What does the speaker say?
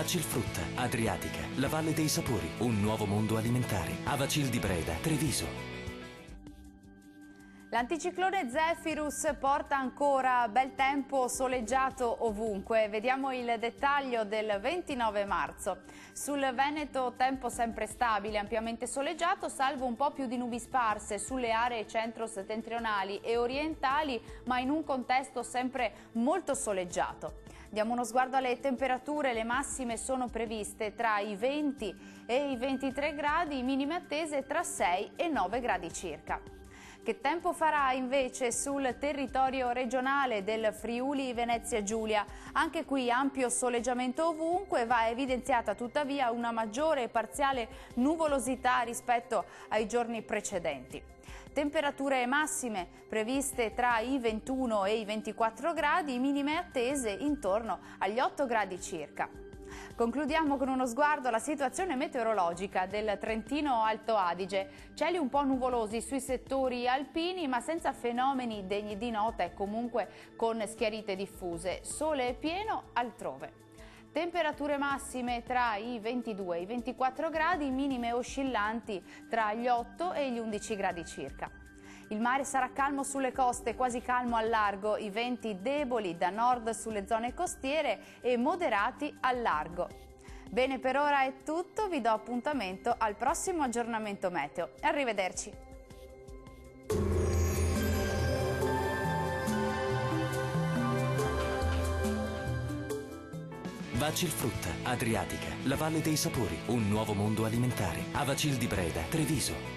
Vacilfrutta, Adriatica, la Valle dei Sapori, un nuovo mondo alimentare. Avacil di Breda, Treviso. L'anticiclone Zephyrus porta ancora bel tempo soleggiato ovunque. Vediamo il dettaglio del 29 marzo. Sul Veneto tempo sempre stabile, ampiamente soleggiato, salvo un po' più di nubi sparse sulle aree centro-settentrionali e orientali, ma in un contesto sempre molto soleggiato. Diamo uno sguardo alle temperature, le massime sono previste tra i 20 e i 23 gradi, minime attese tra 6 e 9 gradi circa. Che tempo farà invece sul territorio regionale del Friuli Venezia Giulia? Anche qui ampio soleggiamento ovunque, va evidenziata tuttavia una maggiore e parziale nuvolosità rispetto ai giorni precedenti. Temperature massime previste tra i 21 e i 24 gradi, minime attese intorno agli 8 gradi circa. Concludiamo con uno sguardo alla situazione meteorologica del Trentino Alto Adige. Cieli un po' nuvolosi sui settori alpini, ma senza fenomeni degni di nota e comunque con schiarite diffuse. Sole pieno altrove. Temperature massime tra i 22 e i 24 gradi, minime oscillanti tra gli 8 e gli 11 gradi circa. Il mare sarà calmo sulle coste, quasi calmo al largo, i venti deboli da nord sulle zone costiere e moderati al largo. Bene, per ora è tutto, vi do appuntamento al prossimo aggiornamento meteo. Arrivederci! Vacilfrutta, Adriatica, la Valle dei Sapori, un nuovo mondo alimentare. Avacil di Breda, Treviso.